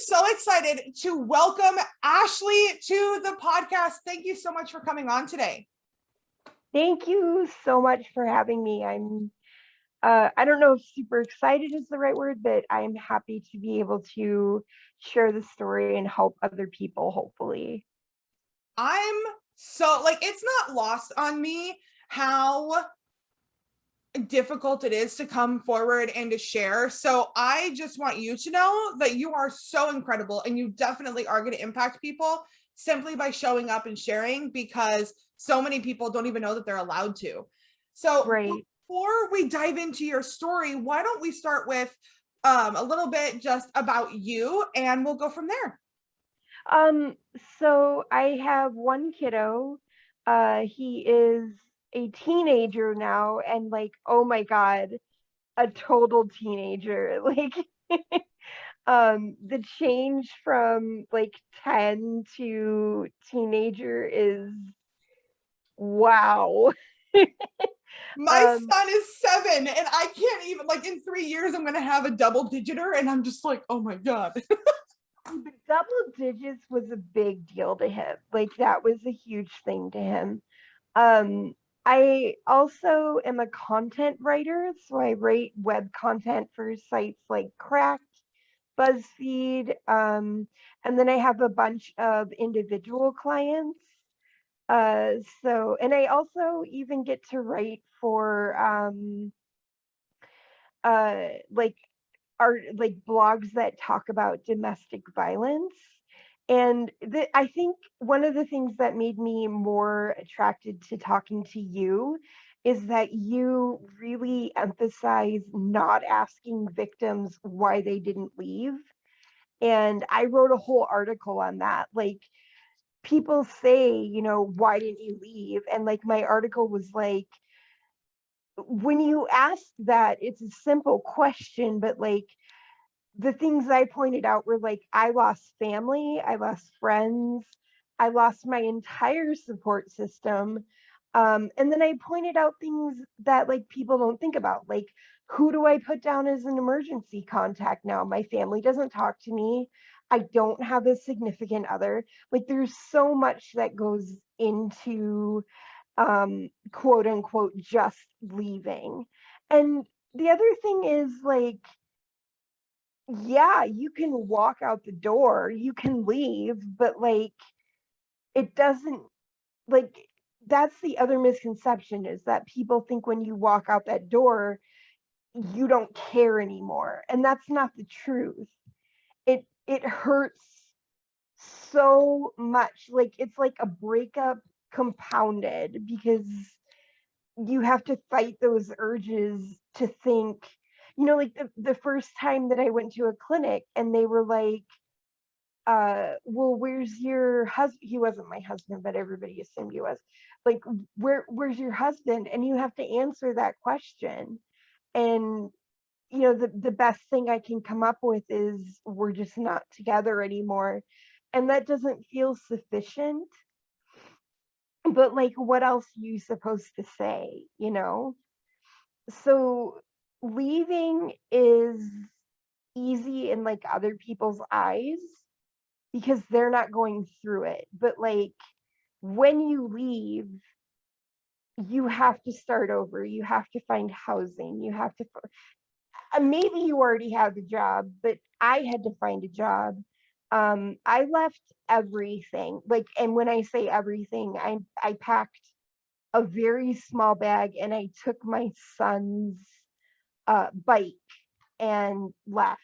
so excited to welcome Ashley to the podcast. Thank you so much for coming on today. Thank you so much for having me. I don't know if super excited is the right word, but I'm happy to be able to share the story and help other people, hopefully. I'm so it's not lost on me how difficult it is to come forward and to share. So I just want you to know that you are so incredible and you definitely are going to impact people simply by showing up and sharing, because so many people don't even know that they're allowed to. So Right. before we dive into your story, why don't we start with a little bit just about you and we'll go from there. So I have one kiddo. He is a teenager now, and oh my God, a total teenager. The change from 10 to teenager is wow. My son is 7 and I can't even, in 3 years, I'm going to have a double digiter. And I'm just like, oh my God. Double digits was a big deal to him. That was a huge thing to him. I also am a content writer, so I write web content for sites like Cracked, BuzzFeed, and then I have a bunch of individual clients. And I also even get to write for like blogs that talk about domestic violence. And I think one of the things that made me more attracted to talking to you is that you really emphasize not asking victims why they didn't leave. And I wrote a whole article on that. People say, why didn't you leave? And my article was when you ask that, it's a simple question, but the things I pointed out were I lost family, I lost friends, I lost my entire support system. And then I pointed out things that people don't think about, who do I put down as an emergency contact now? My family doesn't talk to me. I don't have a significant other. There's so much that goes into quote unquote just leaving. And the other thing is yeah, you can walk out the door, you can leave, but it doesn't, that's the other misconception, is that people think when you walk out that door you don't care anymore, and that's not the truth. It hurts so much. It's like a breakup compounded, because you have to fight those urges to think, the first time that I went to a clinic and they were well, where's your husband? He wasn't my husband, but everybody assumed he was. Where's your husband? And you have to answer that question. And the best thing I can come up with is, we're just not together anymore. And that doesn't feel sufficient. But what else are you supposed to say, So leaving is easy in other people's eyes because they're not going through it. But when you leave, you have to start over. You have to find housing. You have to, maybe you already have a job, but I had to find a job. I left everything. And when I say everything, I packed a very small bag and I took my son's bike and left.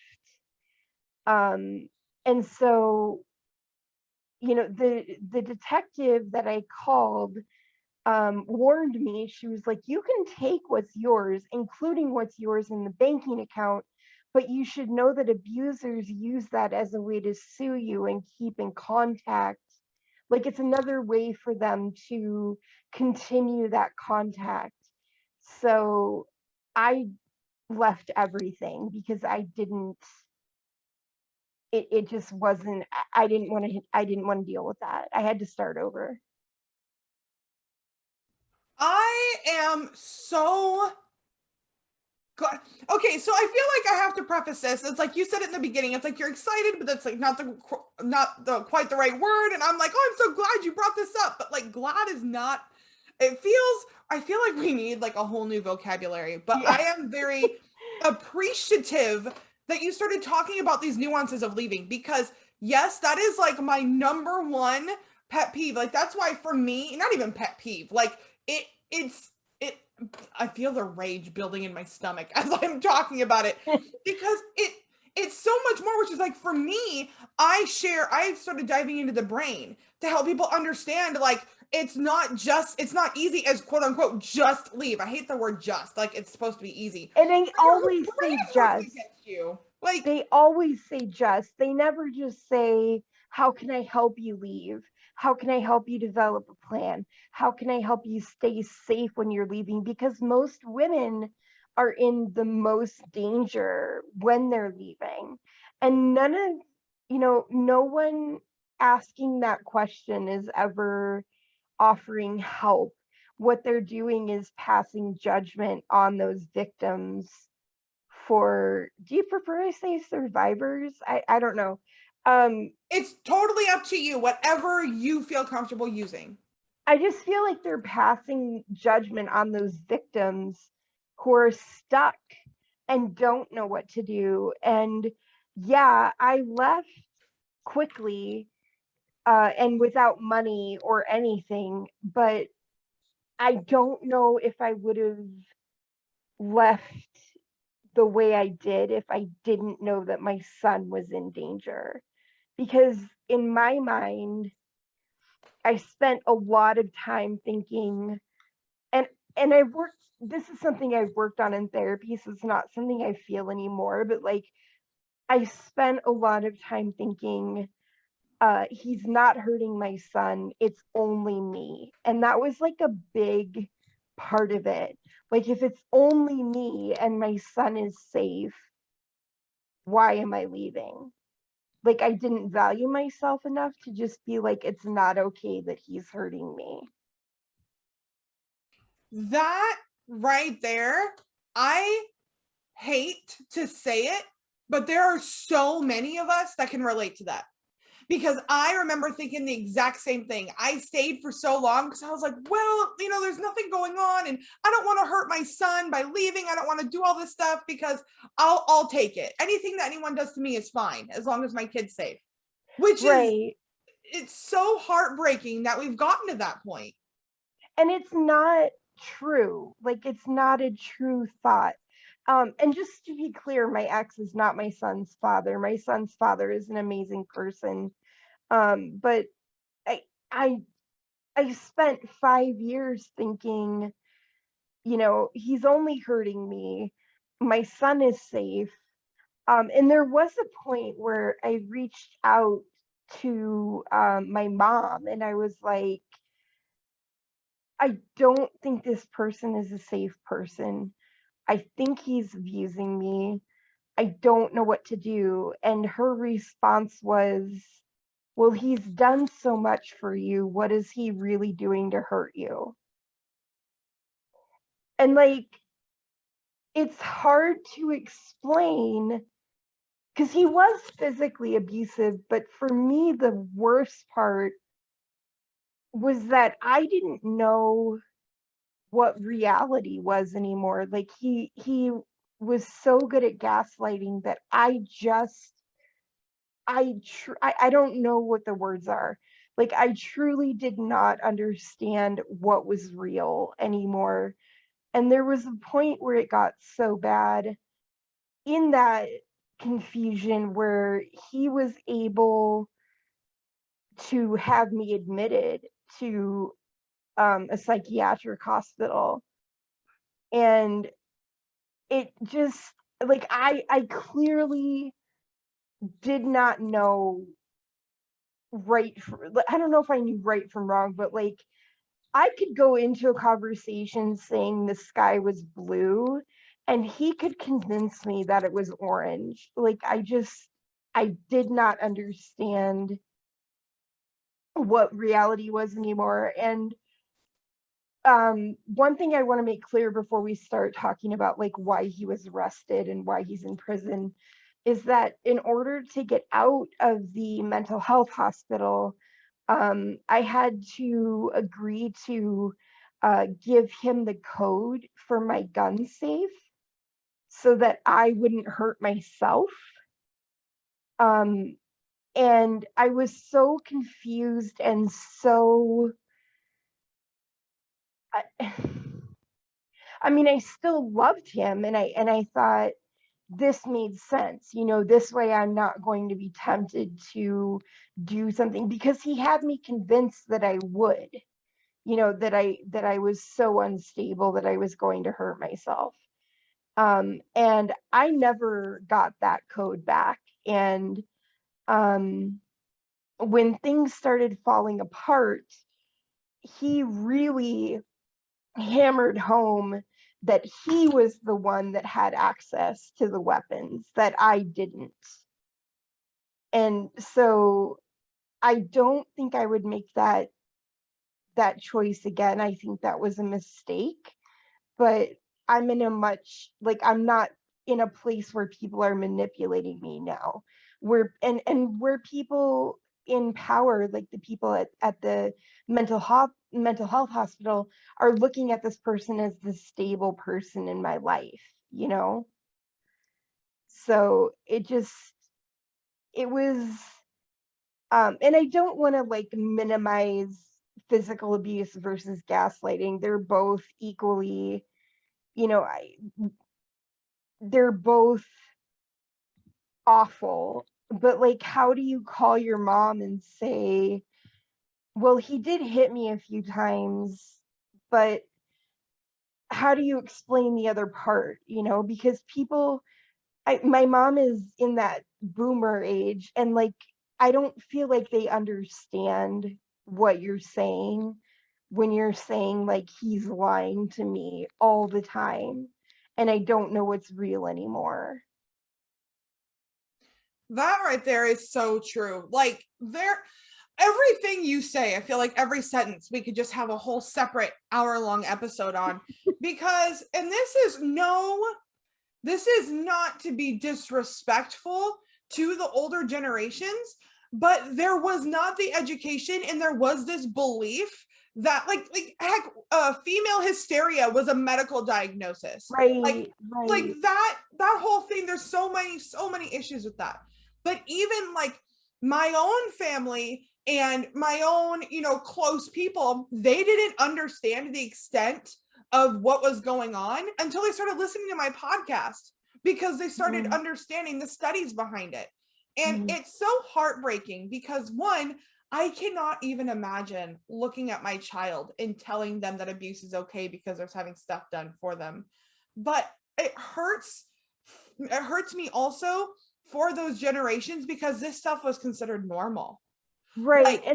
And so, the detective that I called warned me. She was like, you can take what's yours, including what's yours in the banking account, but you should know that abusers use that as a way to sue you and keep in contact. It's another way for them to continue that contact. So I left everything because it just wasn't, I didn't want to deal with that. I had to start over. I am so Okay, so I feel like I have to preface this. It's like you said it in the beginning. It's like you're excited, but that's like not the quite the right word. And I'm like, oh, I'm so glad you brought this up. But like, glad is not. It feels. I feel like we need like a whole new vocabulary. But Yeah. I am very appreciative that you started talking about these nuances of leaving, because yes, that is like my number one pet peeve. Like that's why for me, not even pet peeve. Like it I feel the rage building in my stomach as I'm talking about it, because it's so much more, which is like for me, I started diving into the brain to help people understand like it's not easy as quote unquote just leave. I hate the word just, like it's supposed to be easy. And they But your whole always brain say is working just. against you. Like They always say just. They never just say, how can I help you leave? How can I help you develop a plan? How can I help you stay safe when you're leaving? Because most women are in the most danger when they're leaving. And none of, no one asking that question is ever offering help. What they're doing is passing judgment on those victims. For, do you prefer to say survivors? I don't know. it's totally up to you, whatever you feel comfortable using. I just feel like they're passing judgment on those victims who are stuck and don't know what to do. And yeah, I left quickly, and without money or anything, but I don't know if I would have left the way I did if I didn't know that my son was in danger. Because in my mind, I spent a lot of time thinking, and I've worked, this is something I've worked on in therapy, so it's not something I feel anymore, but like I spent a lot of time thinking, he's not hurting my son, it's only me. And that was like a big part of it. Like, if it's only me and my son is safe, why am I leaving? Like, I didn't value myself enough to just be like, it's not okay that he's hurting me. That right there, I hate to say it, but there are so many of us that can relate to that. Because I remember thinking the exact same thing. I stayed for so long because I was like, well, there's nothing going on, and I don't want to hurt my son by leaving. I don't want to do all this stuff because I'll take it. Anything that anyone does to me is fine as long as my kid's safe. Which is, Right. it's so heartbreaking that we've gotten to that point. And it's not true. Like, it's not a true thought. And just to be clear, my ex is not my son's father. My son's father is an amazing person. But I I I spent 5 years thinking, he's only hurting me. My son is safe. And there was a point where I reached out to my mom and I was like, I don't think this person is a safe person. I think he's abusing me. I don't know what to do. And her response was, well, he's done so much for you. What is he really doing to hurt you? And like, it's hard to explain because he was physically abusive. But for me, the worst part was that I didn't know what reality was anymore. Like, he was so good at gaslighting that I don't know what the words are. Like, I truly did not understand what was real anymore. And there was a point where it got so bad in that confusion where he was able to have me admitted to a psychiatric hospital. And it just, like, I clearly did not know I don't know if I knew right from wrong, but like, I could go into a conversation saying the sky was blue and he could convince me that it was orange. Like, I did not understand what reality was anymore. And one thing I want to make clear before we start talking about like why he was arrested and why he's in prison is that in order to get out of the mental health hospital, I had to agree to give him the code for my gun safe so that I wouldn't hurt myself. Um, and I was so confused and so I, I mean, I still loved him, and I thought this made sense. You know, this way I'm not going to be tempted to do something because he had me convinced that I would. You know, that I was so unstable that I was going to hurt myself. And I never got that code back. And um, when things started falling apart, he really hammered home that he was the one that had access to the weapons that I didn't. And so I don't think I would make that choice again. I think that was a mistake, but I'm in a much like I'm not in a place where people are manipulating me now. Where and where people in power, like the people at the mental health hospital, are looking at this person as the stable person in my life, you know? So it was and I don't want to like minimize physical abuse versus gaslighting. They're both equally, you know, they're both awful. But like, how do you call your mom and say, well, he did hit me a few times, but how do you explain the other part? You know, because my mom is in that boomer age, and like, I don't feel like they understand what you're saying when you're saying like he's lying to me all the time and I don't know what's real anymore. That right there is so true. Like everything you say, I feel like every sentence we could just have a whole separate hour-long episode on because and this is not to be disrespectful to the older generations, but there was not the education and there was this belief that like heck female hysteria was a medical diagnosis. like Right, like right. that whole thing, there's so many issues with that. But even like my own family and my own, close people, they didn't understand the extent of what was going on until they started listening to my podcast because they started Mm, understanding the studies behind it. And mm. it's so heartbreaking because one, I cannot even imagine looking at my child and telling them that abuse is okay because they're having stuff done for them. But it hurts me also for those generations because this stuff was considered normal. Right. Like,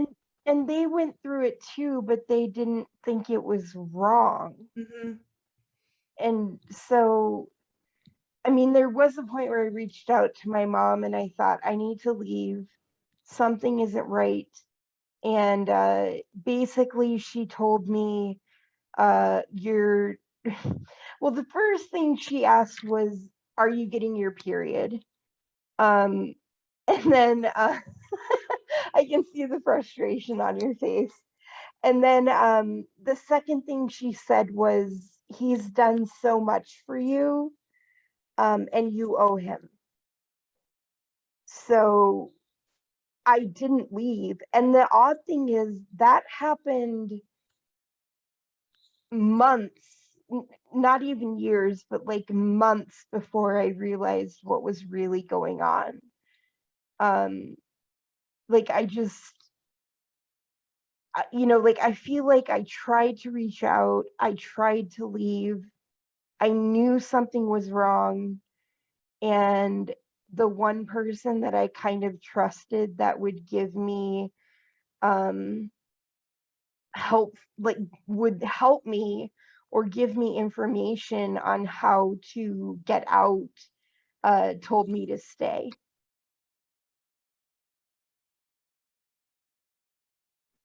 And they went through it too, but they didn't think it was wrong. mhm. And so, I mean, there was a point where I reached out to my mom and I thought, I need to leave. Something isn't right. And basically, she told me, you're, well, the first thing she asked was, are you getting your period? Um, and then I can see the frustration on your face. And then the second thing she said was, he's done so much for you, and you owe him. So I didn't leave. And the odd thing is that happened months, not even years, but like months before I realized what was really going on. Um, like I just, like I feel like I tried to reach out, I tried to leave, I knew something was wrong, and the one person that I kind of trusted that would give me um help, like would help me or give me information on how to get out, told me to stay.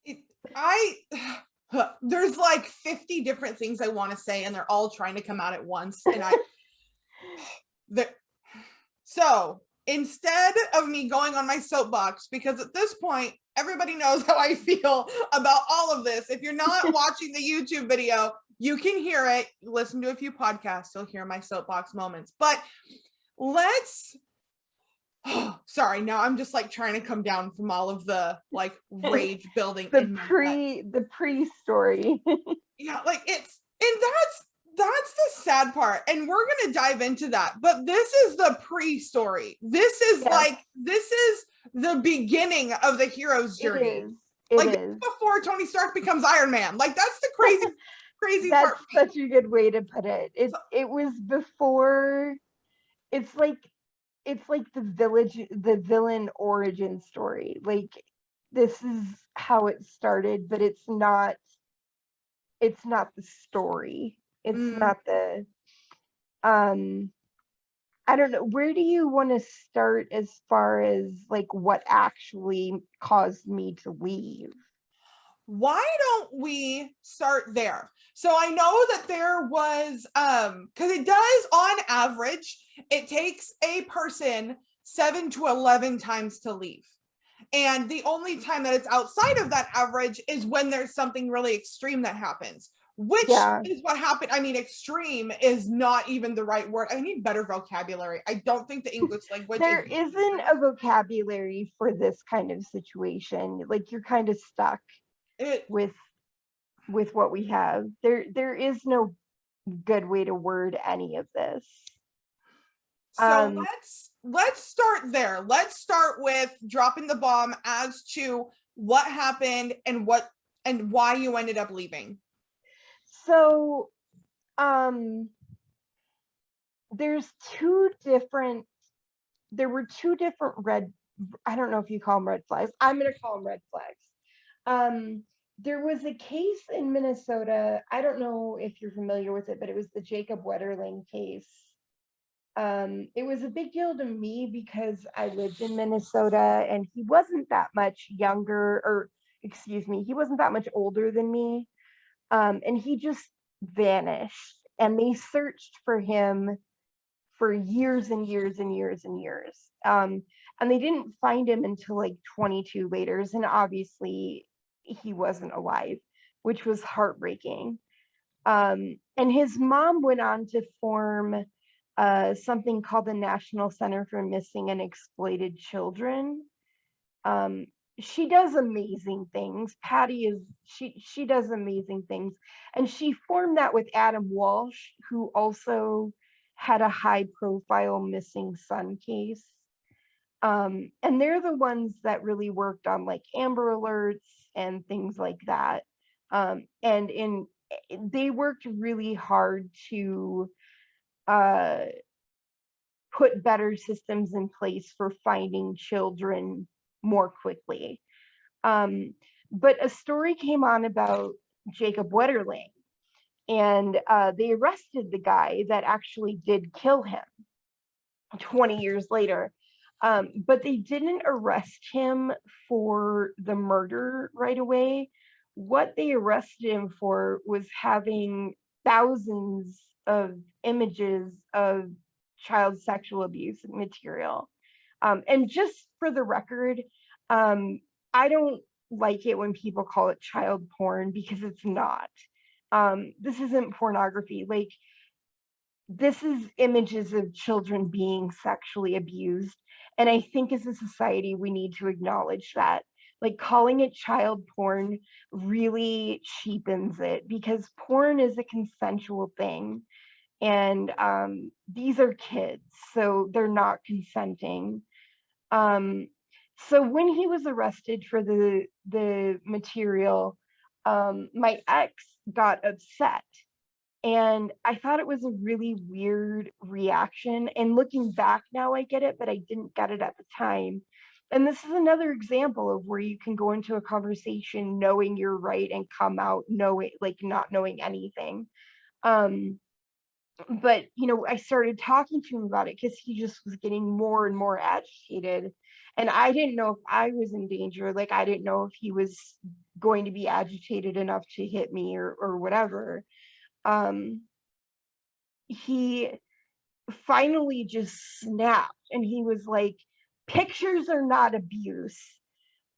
it, I there's like 50 different things I want to say, and they're all trying to come out at once. And so instead of me going on my soapbox, because at this point, everybody knows how I feel about all of this. If you're not watching the YouTube video, you can hear it. Listen to a few podcasts, you'll hear my soapbox moments. But let's sorry, now I'm just like trying to come down from all of the like rage building in my gut. The pre-story. Yeah, like and that's the sad part, and we're gonna dive into that. But this is the pre-story. This is this is the beginning of the hero's journey. It is before Tony Stark becomes Iron Man. Like that's the crazy that's part. such a good way to put it. It was before. It's like the villain origin story. Like this is how it started, but it's not the story. It's not the I don't know. Where do you want to start as far as like what actually caused me to leave? Why don't we start there? So I know that there was because it does on average, it takes a person 7 to 11 times to leave. And the only time that it's outside of that average is when there's something really extreme that happens, which is what happened. I mean, extreme is not even the right word. I need better vocabulary. I don't think the English language there isn't a vocabulary for this kind of situation. Like you're kind of stuck with what we have. There is no good way to word any of this. So let's start there. Let's start with dropping the bomb as to what happened and why you ended up leaving. So there were two different I don't know if you call them red flags. I'm going to call them red flags. There was a case in Minnesota. I don't know if you're familiar with it, but it was the Jacob Wetterling case. It was a big deal to me because I lived in Minnesota and he wasn't that much younger, or excuse me, he wasn't that much older than me. And he just vanished, and they searched for him for years and years and years and years. And they didn't find him until like 22 later, and obviously he wasn't alive, which was heartbreaking. And his mom went on to form something called the National Center for Missing and Exploited Children. She does amazing things. She does amazing things. And she formed that with Adam Walsh, who also had a high profile missing son case. And they're the ones that really worked on like Amber Alerts and things like that. They worked really hard to put better systems in place for finding children more quickly. But a story came on about Jacob Wetterling, and they arrested the guy that actually did kill him 20 years later. But they didn't arrest him for the murder right away. What they arrested him for was having thousands of images of child sexual abuse material. And just for the record, I don't like it when people call it child porn, because it's not. This isn't pornography. Like, this is images of children being sexually abused. And I think as a society, we need to acknowledge that. Like, calling it child porn really cheapens it, because porn is a consensual thing. And these are kids, so they're not consenting. So when he was arrested for the material, my ex got upset. And I thought it was a really weird reaction. And looking back now, I get it, but I didn't get it at the time. And this is another example of where you can go into a conversation knowing you're right and come out knowing, like, not knowing anything. But I started talking to him about it because he just was getting more and more agitated, and I didn't know if I was in danger. Like, I didn't know if he was going to be agitated enough to hit me or whatever. He finally just snapped and he was like, pictures are not abuse.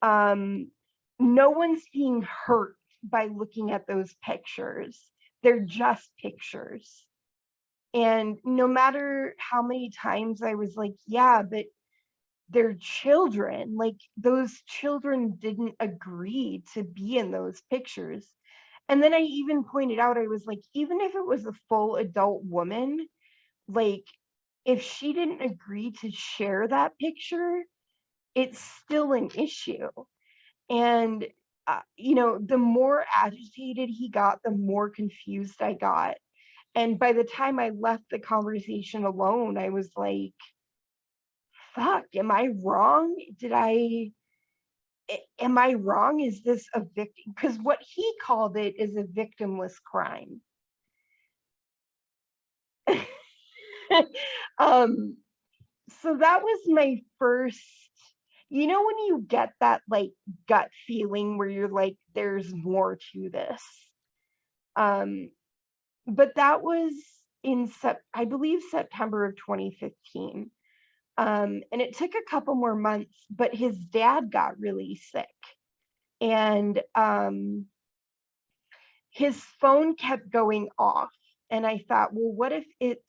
No one's being hurt by looking at those pictures. They're just pictures. And no matter how many times I was like, yeah, but they're children. Like, those children didn't agree to be in those pictures. And then I even pointed out, I was like, even if it was a full adult woman, like, if she didn't agree to share that picture, it's still an issue. And, the more agitated he got, the more confused I got. And by the time I left the conversation alone, I was like, fuck, am I wrong? Am I wrong? Is this a victim? Because what he called it is a victimless crime. So that was my first, when you get that like gut feeling where you're like, there's more to this. But that was in I believe September of 2015. And it took a couple more months, but his dad got really sick. And his phone kept going off. And I thought, well, what if it's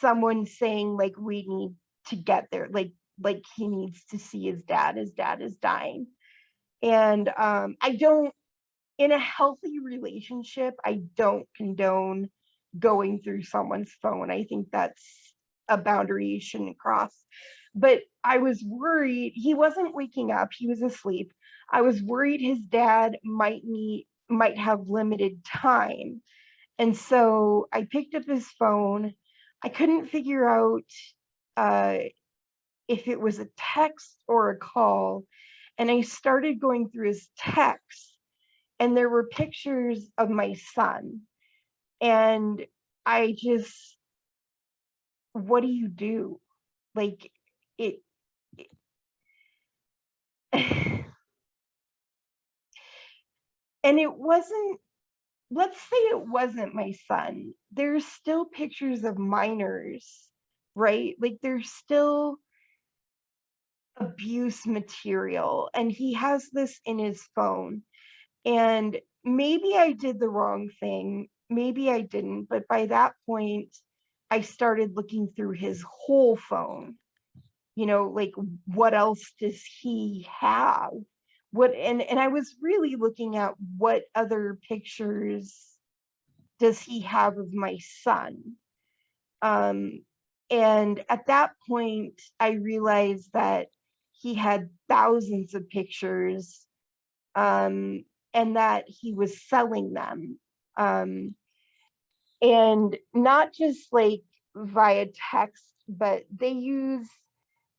someone saying like, we need to get there, like he needs to see his dad is dying. And I don't, in a healthy relationship, I don't condone going through someone's phone. I think that's a boundary you shouldn't cross. But I was worried he wasn't waking up, he was asleep. I was worried his dad might have limited time. And so I picked up his phone. I couldn't figure out if it was a text or a call. And I started going through his texts, and there were pictures of my son. And I just, what do you do? Like, it and it wasn't, let's say it wasn't my son. There's still pictures of minors, right? Like, there's still abuse material, and he has this in his phone. And maybe I did the wrong thing, maybe I didn't, but by that point I started looking through his whole phone. Like, what else does he have? What, and I was really looking at what other pictures does he have of my son. And at that point I realized that he had thousands of pictures, and that he was selling them, and not just like via text, but they use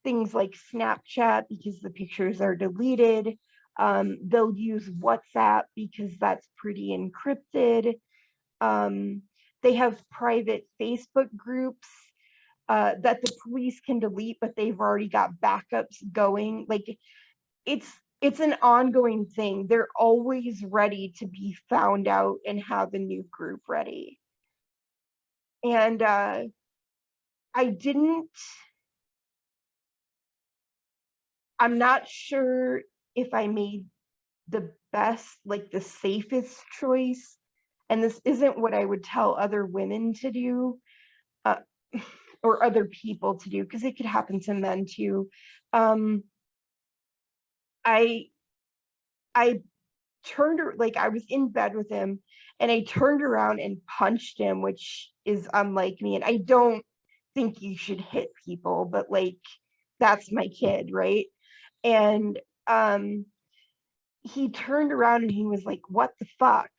things like Snapchat because the pictures are deleted. They'll use WhatsApp because that's pretty encrypted. They have private Facebook groups that the police can delete, but they've already got backups going. Like, it's an ongoing thing. They're always ready to be found out and have a new group ready. And I'm not sure if I made the best, like the safest choice. And this isn't what I would tell other women to do, uh, or other people to do, because it could happen to men too. I I turned, like, I was in bed with him and I turned around and punched him, which is unlike me. And I don't think you should hit people, but like, that's my kid, right? And he turned around and he was like, what the fuck?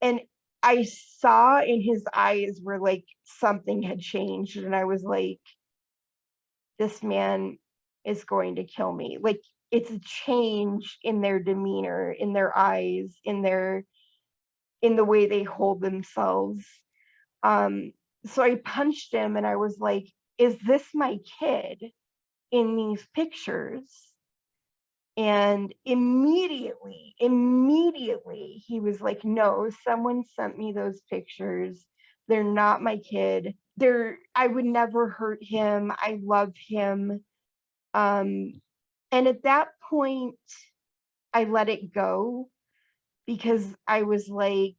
And I saw in his eyes where like something had changed, and I was like, this man is going to kill me. Like, it's a change in their demeanor, in their eyes, in the way they hold themselves. So I punched him and I was like, is this my kid in these pictures? And immediately, he was like, no, someone sent me those pictures. They're not my kid. I would never hurt him. I love him. And at that point, I let it go because I was like,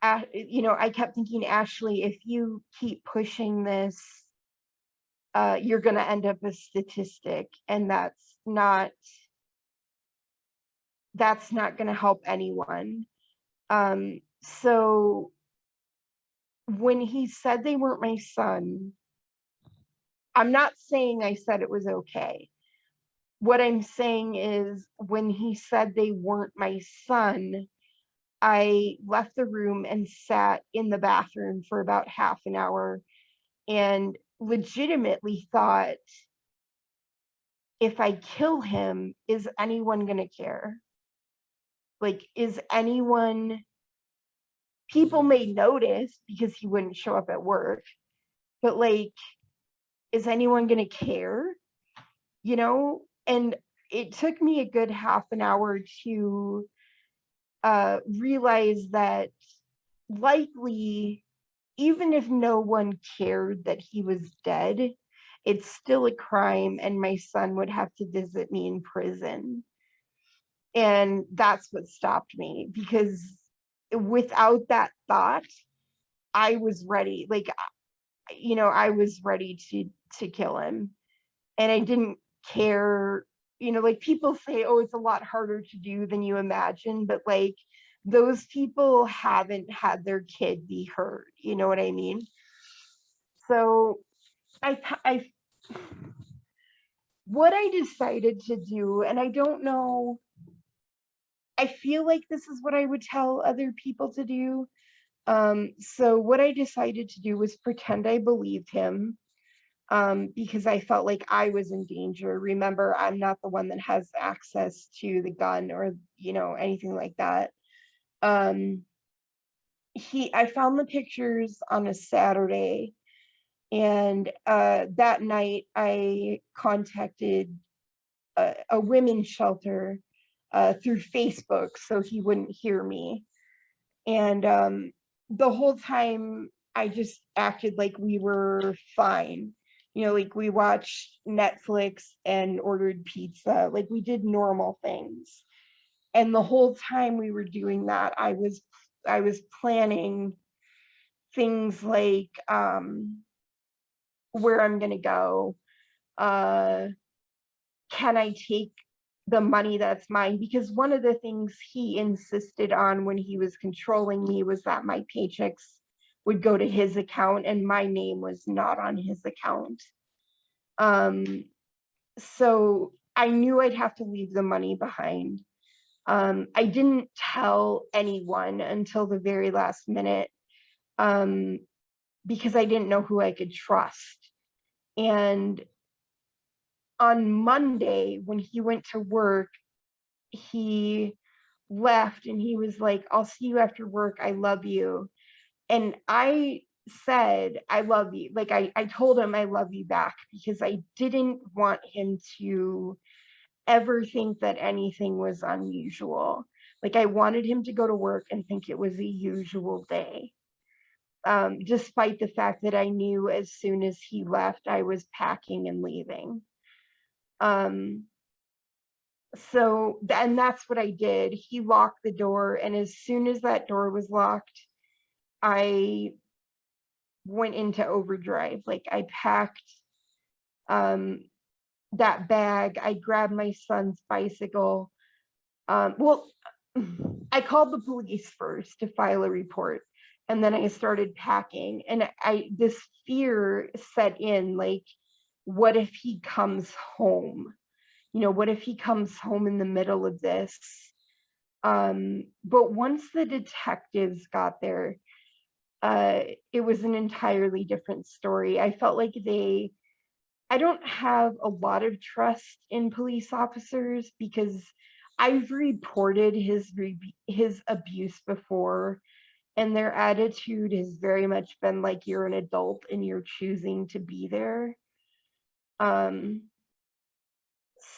I kept thinking, Ashley, if you keep pushing this, you're going to end up a statistic, and that's not going to help anyone. So when he said they weren't my son, I'm not saying I said it was okay. What I'm saying is, when he said they weren't my son, I left the room and sat in the bathroom for about half an hour and legitimately thought, if I kill him, is anyone going to care? Like, people may notice because he wouldn't show up at work, but like, is anyone going to care? And it took me a good half an hour to realize that likely, even if no one cared that he was dead, it's still a crime, and my son would have to visit me in prison. And that's what stopped me, because without that thought, I was ready. Like, I was ready to kill him, and I didn't care. Like, people say, oh, it's a lot harder to do than you imagine, but like, those people haven't had their kid be hurt. You know what I mean? So I what I decided to do, and I don't know, I feel like this is what I would tell other people to do. So what I decided to do was pretend I believed him, because I felt like I was in danger. Remember, I'm not the one that has access to the gun or, anything like that. I found the pictures on a Saturday, and that night I contacted a women's shelter through Facebook so he wouldn't hear me. And the whole time I just acted like we were fine. Like, we watched Netflix and ordered pizza. Like, we did normal things. And the whole time we were doing that, I was planning things like where I'm going to go. Can I take the money that's mine? Because one of the things he insisted on when he was controlling me was that my paychecks would go to his account, and my name was not on his account. So I knew I'd have to leave the money behind. I didn't tell anyone until the very last minute, because I didn't know who I could trust. And on Monday, when he went to work, he left and he was like, I'll see you after work. I love you. And I said, I love you. Like, I told him I love you back, because I didn't want him to ever think that anything was unusual. Like, I wanted him to go to work and think it was a usual day. Despite the fact that I knew as soon as he left, I was packing and leaving. And that's what I did. He locked the door, and as soon as that door was locked, I went into overdrive. Like, I packed that bag. I grabbed my son's bicycle. Well, I called the police first to file a report, and then I started packing. And this fear set in, like, what if he comes home? What if he comes home in the middle of this? But once the detectives got there, it was an entirely different story. I felt like I don't have a lot of trust in police officers, because I've reported his abuse before, and their attitude has very much been like, you're an adult and you're choosing to be there.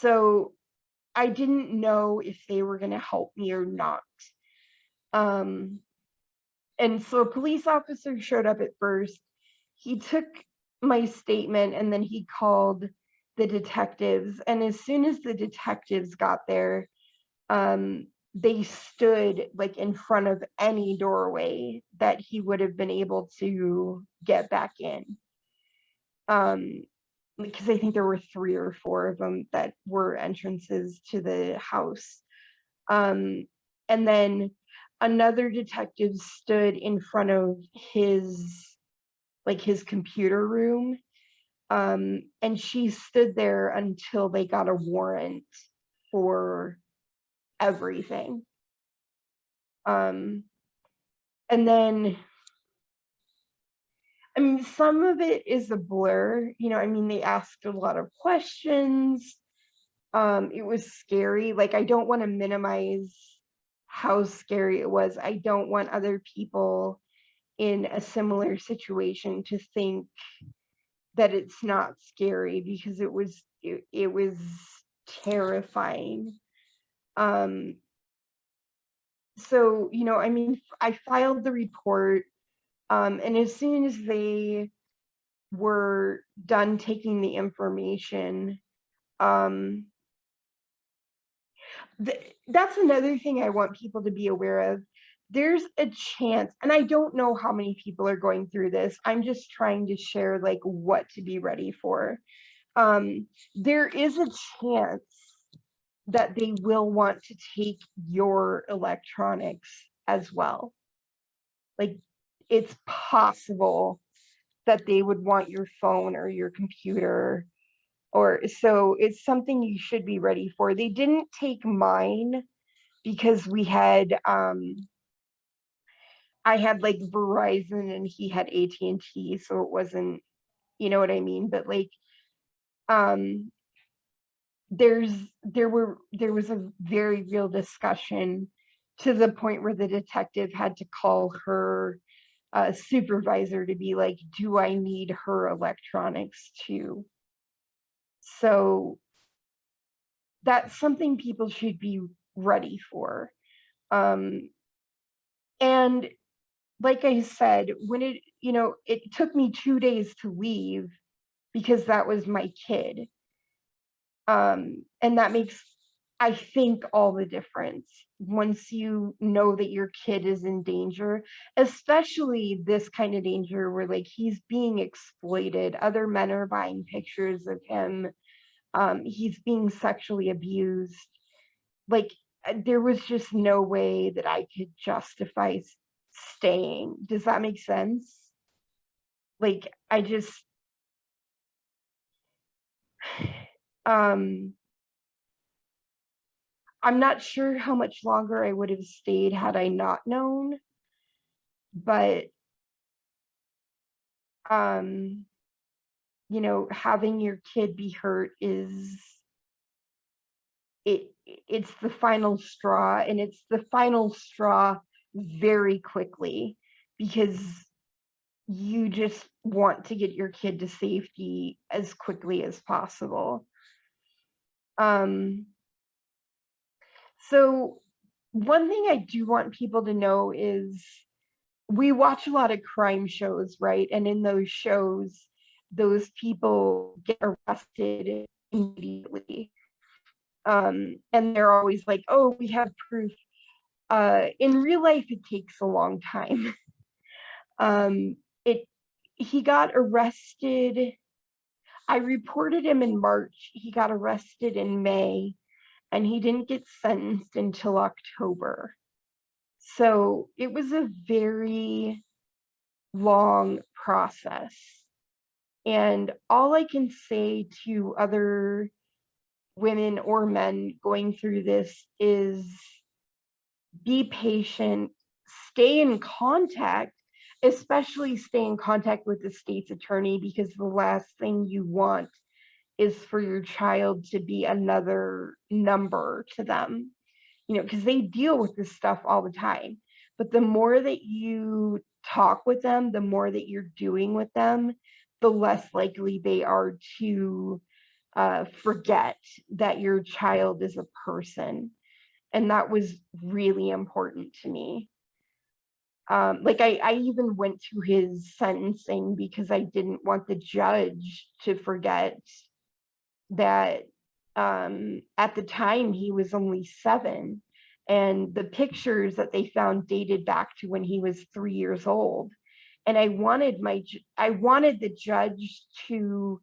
So I didn't know if they were going to help me or not. And so a police officer showed up at first. He took my statement and then he called the detectives. And as soon as the detectives got there, they stood like in front of any doorway that he would have been able to get back in. Because I think there were 3 or 4 of them that were entrances to the house. And then another detective stood in front of his computer room. And she stood there until they got a warrant for everything. And then, I mean, some of it is a blur, I mean, they asked a lot of questions. It was scary. Like, I don't want to minimize how scary it was. I don't want other people in a similar situation to think that it's not scary, because it was terrifying. So, I mean, I filed the report, and as soon as they were done taking the information, that's another thing I want people to be aware of. There's a chance, and I don't know how many people are going through this. I'm just trying to share like what to be ready for. There is a chance that they will want to take your electronics as well. Like, it's possible that they would want your phone or your computer, or so it's something you should be ready for. They didn't take mine because we had I had like Verizon and he had AT&T, so it wasn't, you know what I mean? But like um there was a very real discussion, to the point where the detective had to call her supervisor to be like, do I need her electronics too? So that's something people should be ready for. And like I said, when it took me 2 days to leave because that was my kid. And that makes, I think, all the difference once you know that your kid is in danger, especially this kind of danger where like he's being exploited. Other men are buying pictures of him. He's being sexually abused. Like, there was just no way that I could justify staying. Does that make sense? Like, I just, um, I'm not sure how much longer I would have stayed had I not known, but, um, having your kid be hurt it's the final straw, and it's the final straw very quickly, because you just want to get your kid to safety as quickly as possible. So one thing I do want people to know is, we watch a lot of crime shows, right? And in those shows, those people get arrested immediately. And they're always like, oh, we have proof. In real life, it takes a long time. It He got arrested. I reported him in March. He got arrested in May, and he didn't get sentenced until October. So it was a very long process. And all I can say to other women or men going through this is, be patient, stay in contact, especially stay in contact with the state's attorney, because the last thing you want is for your child to be another number to them, because they deal with this stuff all the time. But the more that you talk with them, the more that you're doing with them, the less likely they are to forget that your child is a person. And that was really important to me. Like I even went to his sentencing because I didn't want the judge to forget that at the time he was only 7, and the pictures that they found dated back to when he was 3 years old. And I wanted the judge to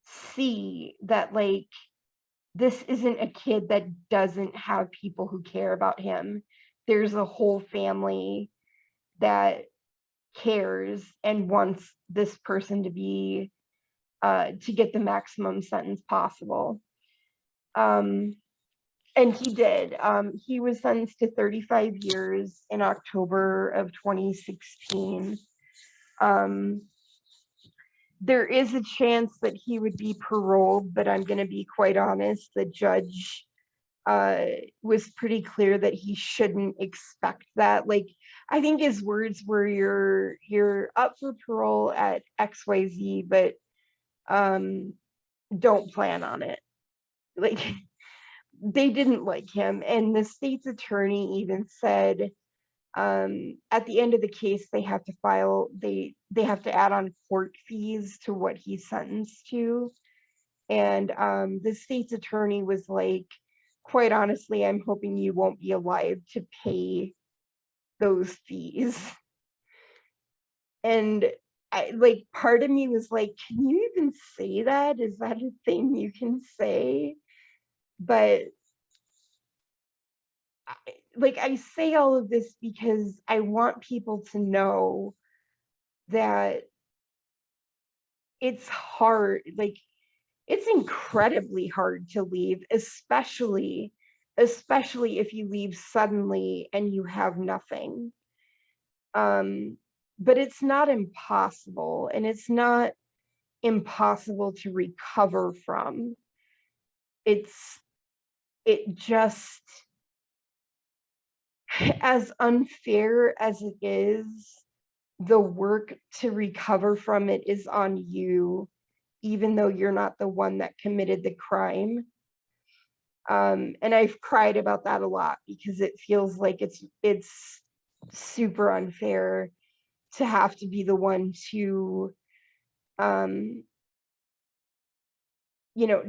see that, like, this isn't a kid that doesn't have people who care about him. There's a whole family that cares and wants this person to be to get the maximum sentence possible. And he did. He was sentenced to 35 years in October of 2016. There is a chance that he would be paroled, but I'm going to be quite honest. The judge was pretty clear that he shouldn't expect that. Like, I think his words were, "You're up for parole at XYZ, but don't plan on it." Like, they didn't like him, and the state's attorney even said, at the end of the case, they have to add on court fees to what he's sentenced to. And the state's attorney was like, quite honestly, I'm hoping you won't be alive to pay those fees. And like, part of me was like, can you even say that? Is that a thing you can say? But I say all of this because I want people to know that it's hard. Like, it's incredibly hard to leave, especially if you leave suddenly and you have nothing. But it's not impossible, and it's not impossible to recover from. It just, as unfair as it is, the work to recover from it is on you, even though you're not the one that committed the crime. And I've cried about that a lot because it feels like it's super unfair to have to be the one to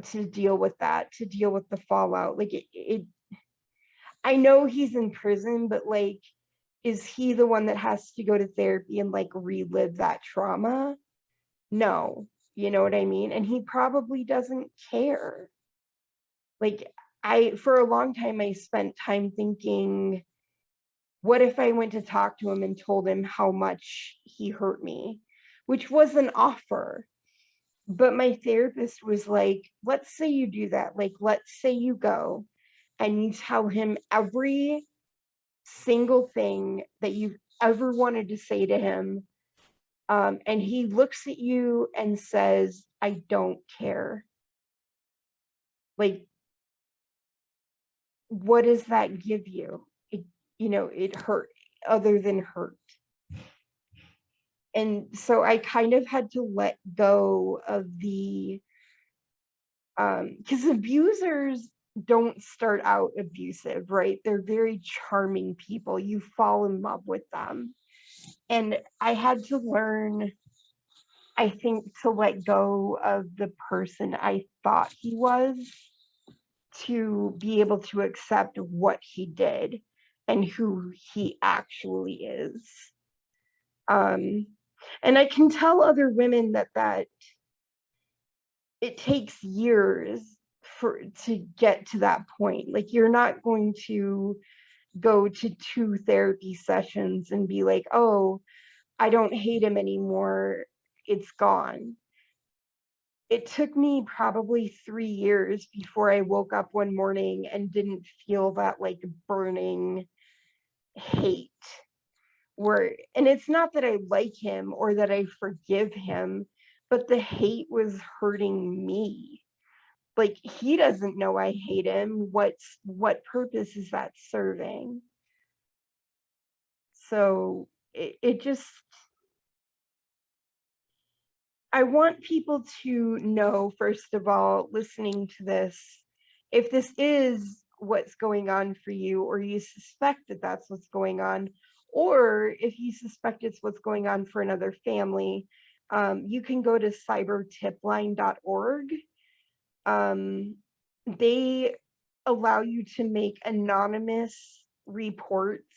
to deal with that, to deal with the fallout. Like, I know he's in prison, but like, is he the one that has to go to therapy and like relive that trauma? No, you know what I mean? And he probably doesn't care. Like, for a long time, I spent time thinking, what if I went to talk to him and told him how much he hurt me, which was an offer. But my therapist was like, let's say you do that. Like, let's say you go and you tell him every single thing that you've ever wanted to say to him. And he looks at you and says, I don't care. Like, what does that give you? It hurt, other than hurt. And so I kind of had to let go of the, because abusers don't start out abusive, right? They're very charming people. You fall in love with them. And I had to learn, I think, to let go of the person I thought he was, to be able to accept what he did and who he actually is. And I can tell other women that it takes years to get to that point. Like, you're not going to go to 2 therapy sessions and be like, oh, I don't hate him anymore, it's gone. It took me probably 3 years before I woke up one morning and didn't feel that like burning hate. And it's not that I like him or that I forgive him, but the hate was hurting me. Like, he doesn't know I hate him. What purpose is that serving? So it just, I want people to know, first of all, listening to this, if this is what's going on for you, or you suspect that that's what's going on, or if you suspect it's what's going on for another family, you can go to cybertipline.org. They allow you to make anonymous reports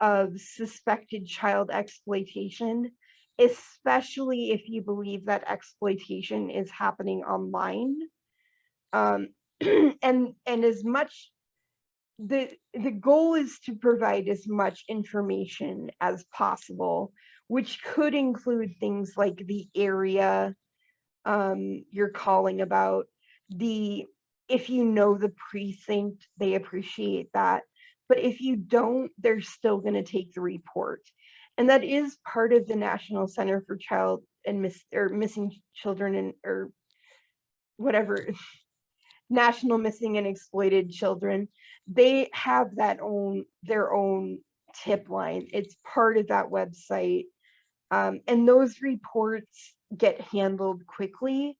of suspected child exploitation, especially if you believe that exploitation is happening online. Um, and as much, the goal is to provide as much information as possible, which could include things like the area you're calling about, the if you know the precinct, they appreciate that. But if you don't, they're still going to take the report. And that is part of the National Center for Child and Missing Children, and or whatever, National Missing and Exploited Children. They have their own tip line. It's part of that website. And those reports get handled quickly,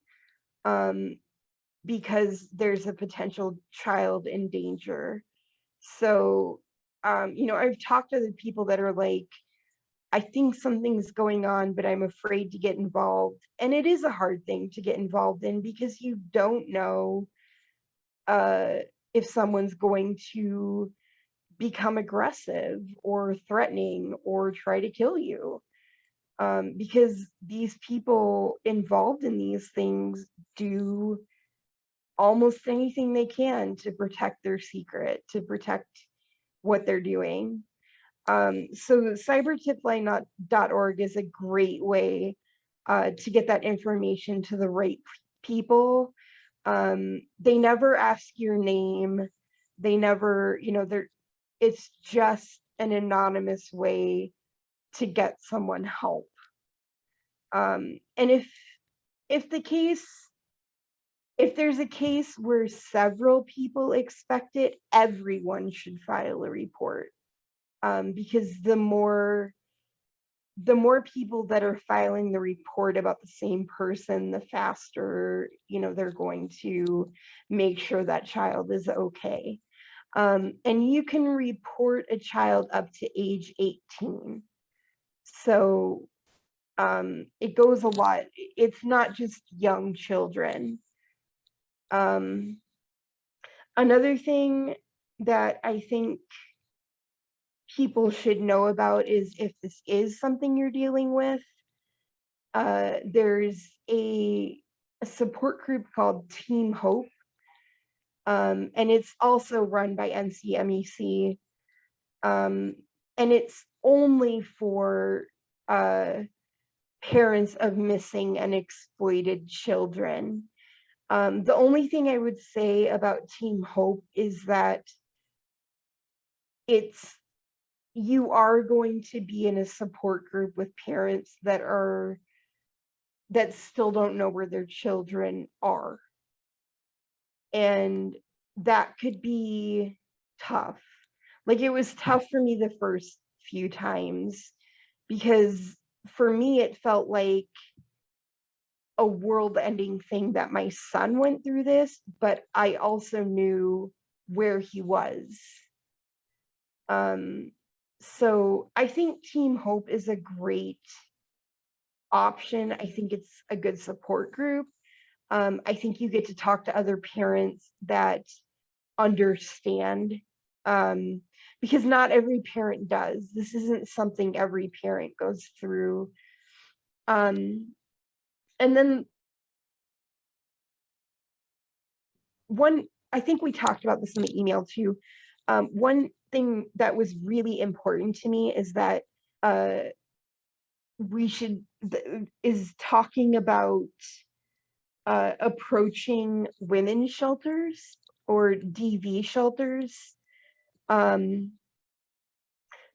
because there's a potential child in danger. So, I've talked to the people that are like, I think something's going on, but I'm afraid to get involved. And it is a hard thing to get involved in, because you don't know if someone's going to become aggressive or threatening or try to kill you. Because these people involved in these things do almost anything they can to protect their secret, to protect what they're doing. So cybertipline.org is a great way to get that information to the right people. They never ask your name. They never, it's just an anonymous way to get someone help. And if there's a case where several people expect it, everyone should file a report. Because the more people that are filing the report about the same person, the faster, they're going to make sure that child is okay. And you can report a child up to age 18. So it goes a lot. It's not just young children. Another thing that I think people should know about is, if this is something you're dealing with, there's a support group called Team Hope, and it's also run by NCMEC, and it's only for parents of missing and exploited children. The only thing I would say about Team Hope is that you are going to be in a support group with parents that still don't know where their children are. And that could be tough. Like, it was tough for me the first few times, because for me, it felt like a world-ending thing that my son went through this, but I also knew where he was. So I think Team Hope is a great option. I think it's a good support group. I think you get to talk to other parents that understand, because not every parent does. This isn't something every parent goes through. And then I think we talked about this in the email too. One thing that was really important to me is that is talking about approaching women's shelters or DV shelters,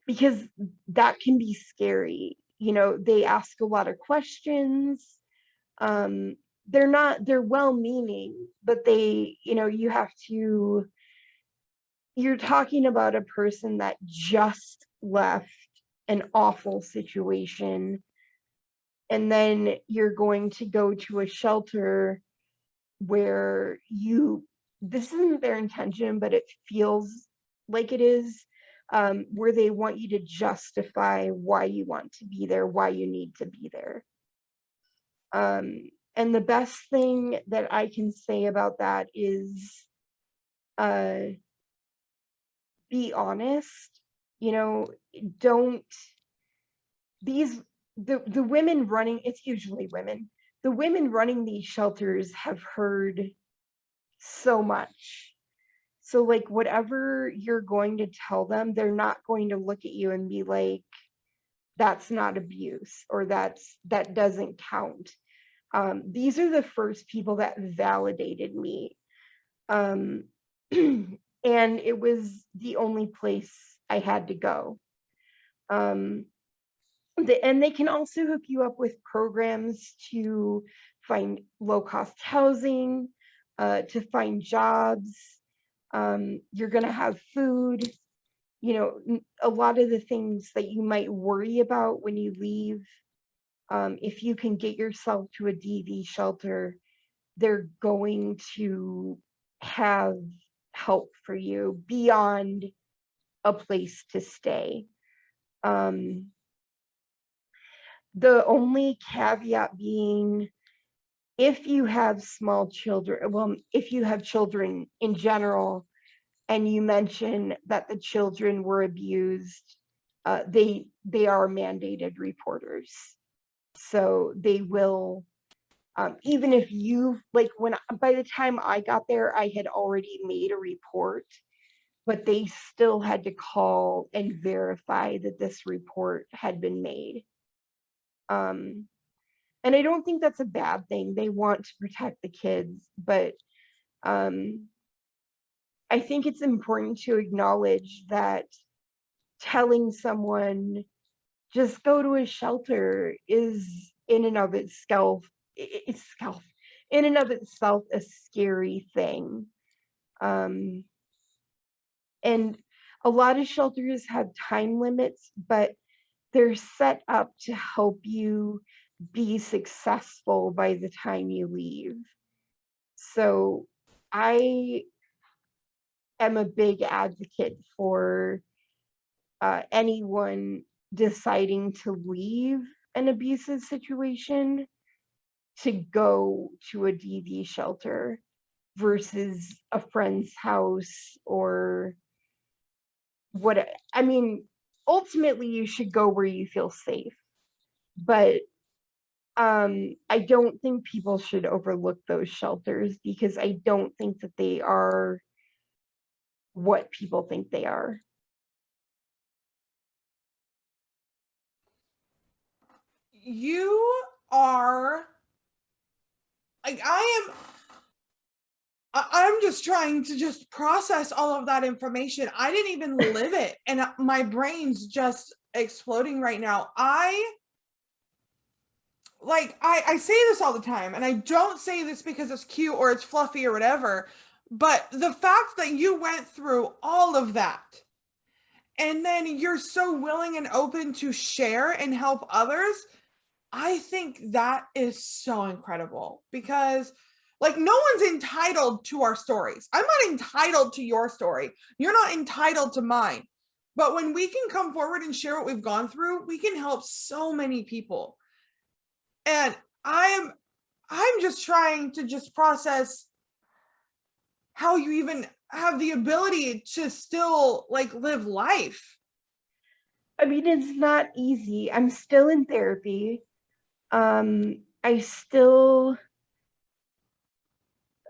because that can be scary. They ask a lot of questions. They're well-meaning, but you're talking about a person that just left an awful situation, And then you're going to go to a shelter where this isn't their intention, but it feels like it is, where they want you to justify why you want to be there, why you need to be there. And the best thing that I can say about that is, be honest. Don't the women running, it's usually women. The women running these shelters have heard so much. So like whatever you're going to tell them, they're not going to look at you and be like, that's not abuse, or that doesn't count. These are the first people that validated me. Um, and it was the only place I had to go. And they can also hook you up with programs to find low-cost housing, to find jobs. You're going to have food. A lot of the things that you might worry about when you leave, if you can get yourself to a DV shelter, they're going to have help for you beyond a place to stay. The only caveat being, if you have small children, well, if you have children in general, and you mention that the children were abused, they are mandated reporters. So they will, even if you, like, by the time I got there, I had already made a report, but they still had to call and verify that this report had been made. And I don't think that's a bad thing. They want to protect the kids, but I think it's important to acknowledge that telling someone just go to a shelter is in and of itself, in and of itself a scary thing. And a lot of shelters have time limits, but they're set up to help you be successful by the time you leave. So I am a big advocate for anyone deciding to leave an abusive situation to go to a DV shelter versus a friend's house, or what. I mean, ultimately you should go where you feel safe, but I don't think people should overlook those shelters, because I don't think that they are what people think they are. You are like, I'm just trying to just process all of that information. I didn't even live it, and my brain's just exploding right now. I say this all the time, and I don't say this because it's cute or it's fluffy or whatever, but the fact that you went through all of that, and then you're so willing and open to share and help others, I think that is so incredible, because like, no one's entitled to our stories. I'm not entitled to your story. You're not entitled to mine. But when we can come forward and share what we've gone through, we can help so many people. And I'm just trying to just process how you even have the ability to still like live life. I mean, it's not easy. I'm still in therapy. I still,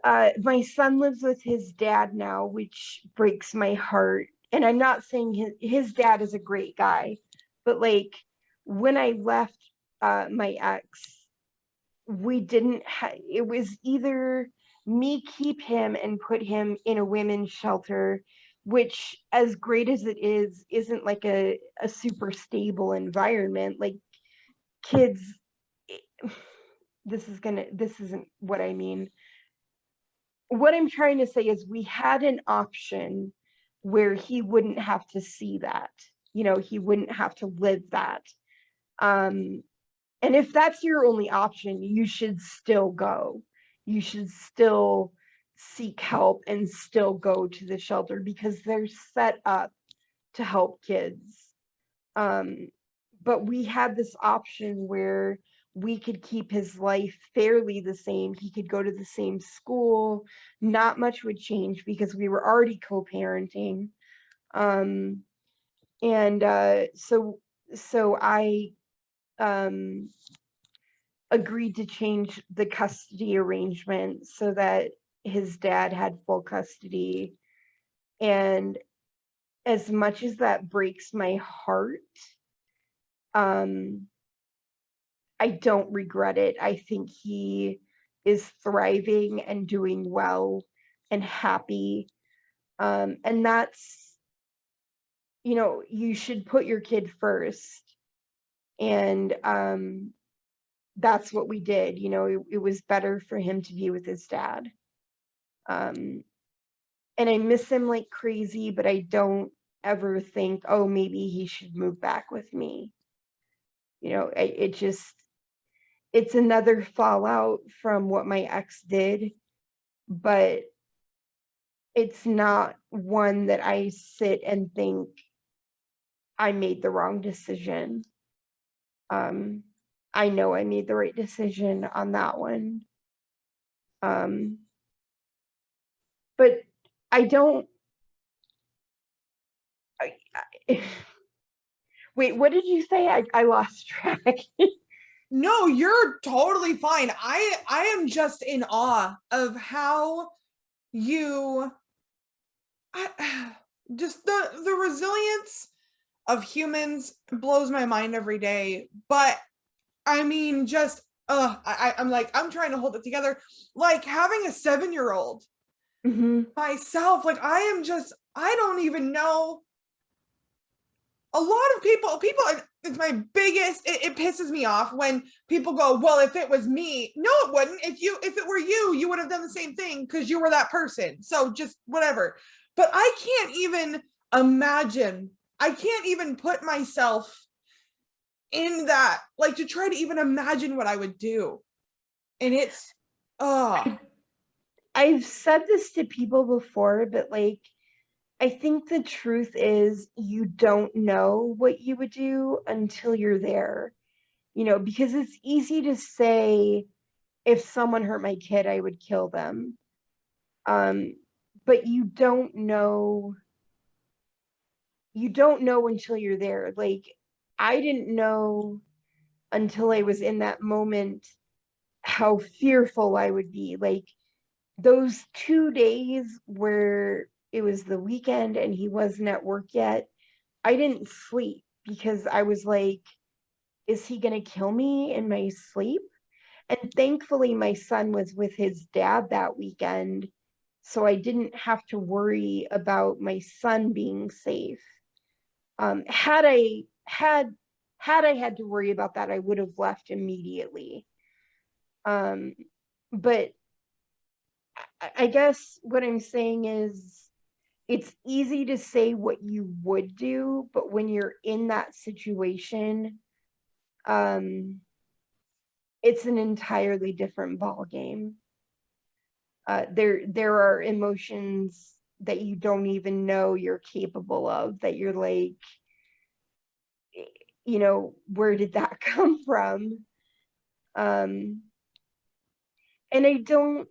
my son lives with his dad now, which breaks my heart. And I'm not saying his dad is a great guy, but like when I left my ex, we didn't it was either me keep him and put him in a women's shelter, which, as great as it is, isn't like a super stable environment. Like, kids, this isn't what I mean. What I'm trying to say is we had an option where he wouldn't have to see that, he wouldn't have to live that. And if that's your only option, you should still go. You should still seek help and still go to the shelter because they're set up to help kids. But we had this option where we could keep his life fairly the same. He could go to the same school. Not much would change because we were already co-parenting. So I agreed to change the custody arrangement so that his dad had full custody. And as much as that breaks my heart, I don't regret it. I think he is thriving and doing well and happy. And that's, you should put your kid first. And that's what we did. It was better for him to be with his dad. And I miss him like crazy, but I don't ever think, oh, maybe he should move back with me. It's another fallout from what my ex did, but it's not one that I sit and think I made the wrong decision. I know I made the right decision on that one. But I don't. Wait, what did you say? I lost track. No, you're totally fine. I am just in awe of how you just the resilience of humans blows my mind every day. But I mean, just I'm like, I'm trying to hold it together. Like having a 7-year-old myself, like I don't even know. A lot of people, it's my biggest, it pisses me off when people go, well, if it was me. No, it wouldn't. If it were you, you would have done the same thing because you were that person. So just whatever. But I can't even imagine, I can't even put myself in that, like to try to even imagine what I would do. And it's, oh, I've said this to people before, but like, I think the truth is you don't know what you would do until you're there, because it's easy to say, if someone hurt my kid, I would kill them. But you don't know until you're there. Like, I didn't know until I was in that moment how fearful I would be. Like, those 2 days where it was the weekend and he wasn't at work yet, I didn't sleep because I was like, is he going to kill me in my sleep? And thankfully, my son was with his dad that weekend, so I didn't have to worry about my son being safe. Had I had to worry about that, I would have left immediately. But I guess what I'm saying is it's easy to say what you would do, but when you're in that situation, it's an entirely different ball game. There are emotions that you don't even know you're capable of, that you're like, where did that come from? And I don't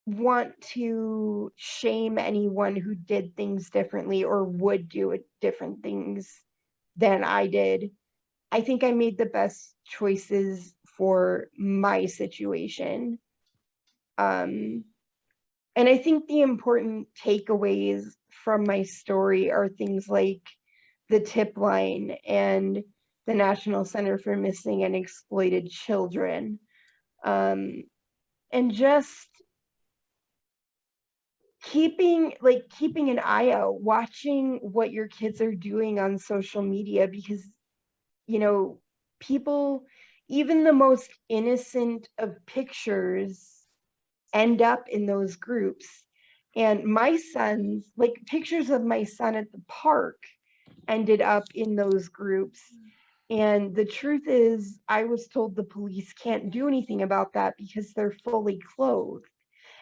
want to shame anyone who did things differently or would do it different things than I did. I think I made the best choices for my situation. And I think the important takeaways from my story are things like the tip line and the National Center for Missing and Exploited Children. And just keeping an eye out, watching what your kids are doing on social media, because people, even the most innocent of pictures, end up in those groups. And my son's, pictures of my son at the park ended up in those groups. And the truth is, I was told the police can't do anything about that because they're fully clothed.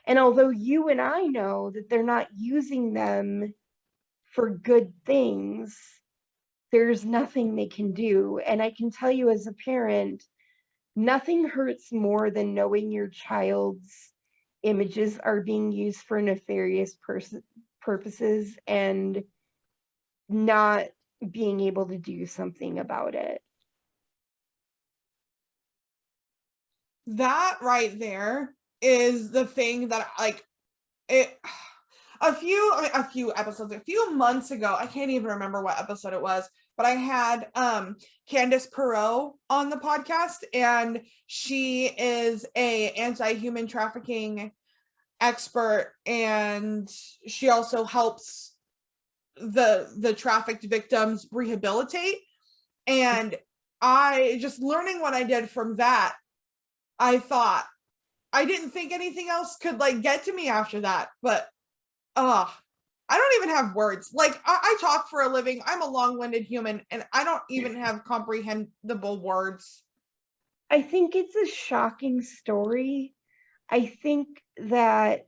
And although you and I know that they're not using them for good things, there's nothing they can do. And I can tell you as a parent, nothing hurts more than knowing your child's images are being used for nefarious purposes and not being able to do something about it. That right there is the thing that like it a few episodes, a few months ago, I can't even remember what episode it was, but I had Candace Perot on the podcast, and she is a anti-human trafficking expert, and she also helps the trafficked victims rehabilitate. And I just learning what I did from that, I thought I didn't think anything else could like get to me after that, but I don't even have words. Like I talk for a living. I'm a long-winded human, and I don't even have comprehensible words. I think it's a shocking story. I think that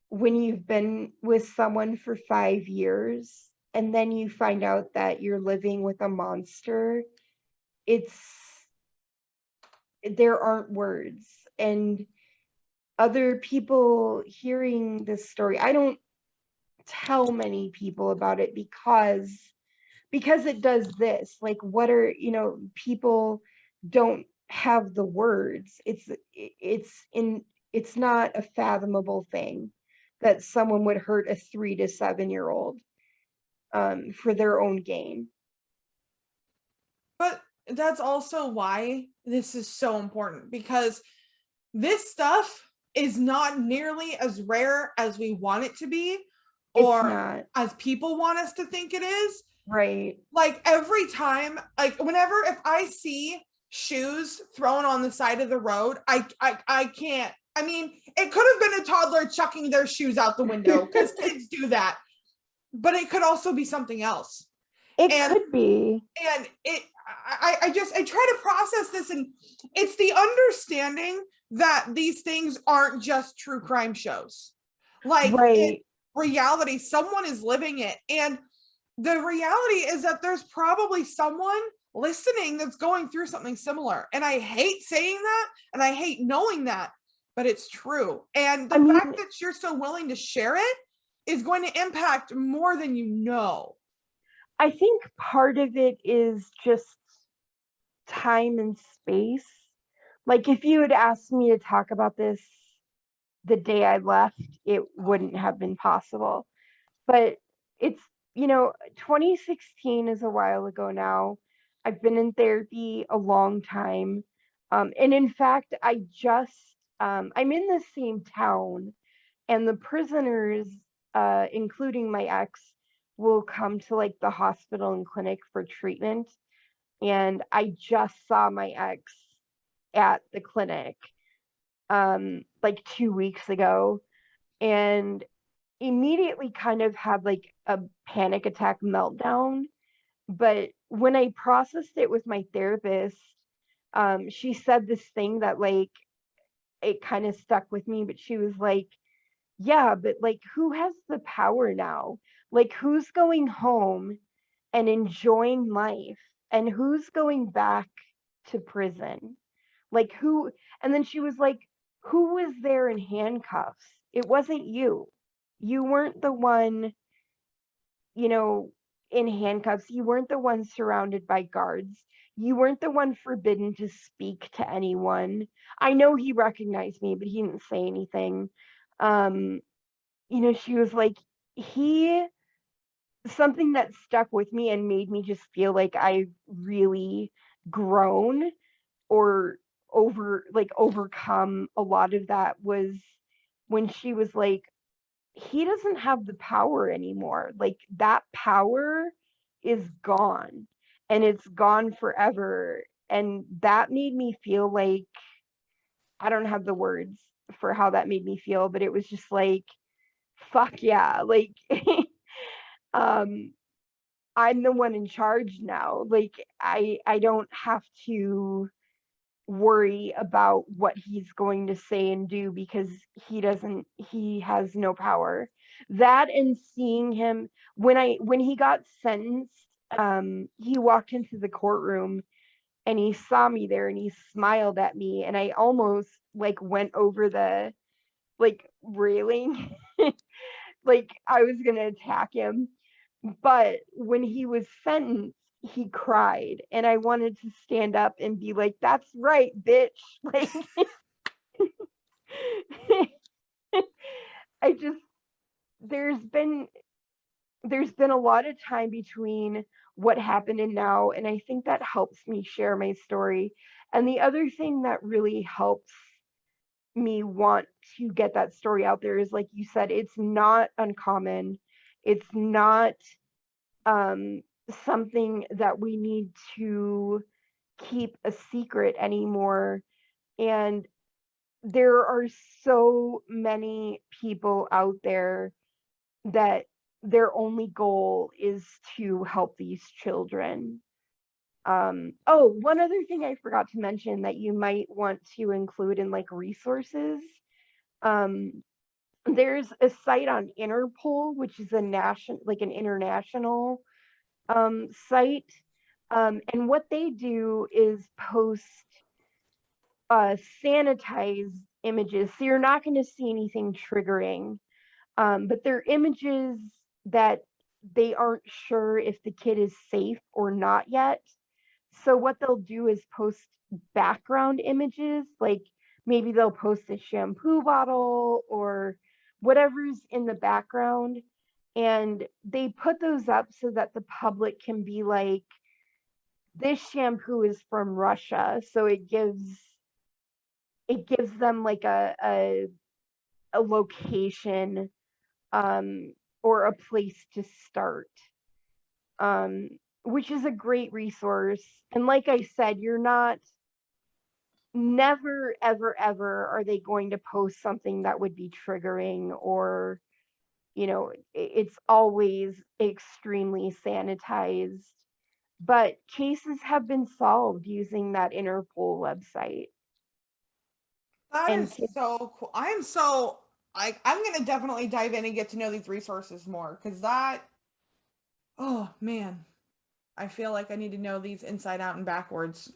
when you've been with someone for 5 years and then you find out that you're living with a monster, it's there aren't words. And other people hearing this story, I don't tell many people about it because it does this. Like, what are, people don't have the words. It's not a fathomable thing that someone would hurt a 3 to 7 year old for their own gain. But that's also why this is so important, because this stuff is not nearly as rare as we want it to be, It's or not. as people want us to think it is. Right. Like every time, like whenever if I see shoes thrown on the side of the road, I can't. I mean, it could have been a toddler chucking their shoes out the window because kids do that, but it could also be something else. It And could be. I try to process this, and it's the understanding that these things aren't just true crime shows. Like in Right. reality, someone is living it, and the reality is that there's probably someone listening that's going through something similar. And I hate saying that, and I hate knowing that, but it's true. And the I mean, fact that you're so willing to share it is going to impact more than you know. I think part of it is just time and space. Like, if you had asked me to talk about this the day I left, it wouldn't have been possible. But it's, 2016 is a while ago now. I've been in therapy a long time. And in fact, I'm in the same town, and the prisoners, including my ex, will come to like the hospital and clinic for treatment. And I just saw my ex at the clinic like 2 weeks ago, and immediately kind of had like a panic attack meltdown. But when I processed it with my therapist, she said this thing that like it kind of stuck with me. But she was like, yeah, but like, who has the power now? Like, who's going home and enjoying life, and who's going back to prison? Like, who? And then she was like, who was there in handcuffs? It wasn't you. You weren't the one, you know, in handcuffs. You weren't the one surrounded by guards. You weren't the one forbidden to speak to anyone. I know he recognized me, but he didn't say anything. Um, she was like, he, something that stuck with me and made me just feel like I've really grown or overcome a lot of that was when she was like, he doesn't have the power anymore. Like, that power is gone, and it's gone forever. And that made me feel like, I don't have the words for how that made me feel, but it was just like, fuck yeah. Like, um I'm the one in charge now. Like I don't have to worry about what he's going to say and do because he has no power. That and seeing him when he got sentenced, he walked into the courtroom and he saw me there and he smiled at me and I almost like went over the like railing like I was gonna attack him. But when he was sentenced, he cried, and I wanted to stand up and be like, "That's right, bitch!" Like, I just there's been there's been a lot of time between what happened and now, and I think that helps me share my story. And the other thing that really helps me want to get that story out there is, like you said, it's not uncommon. It's not um, something that we need to keep a secret anymore. And there are so many people out there that their only goal is to help these children. Oh, one other thing I forgot to mention that you might want to include in like resources. Um, there's a site on Interpol, which is a national, like an international site. And what they do is post sanitized images. So you're not going to see anything triggering, but they're images that they aren't sure if the kid is safe or not yet. So what they'll do is post background images, like maybe they'll post a shampoo bottle or whatever's in the background. And they put those up so that the public can be like, this shampoo is from Russia. So it gives them like a location or a place to start, um, which is a great resource. And like I said, you're not never ever ever are they going to post something that would be triggering or it's always extremely sanitized, but cases have been solved using that Interpol website. That And is kids, so cool. I'm gonna definitely dive in and get to know these resources more because oh man, I feel like I need to know these inside out and backwards.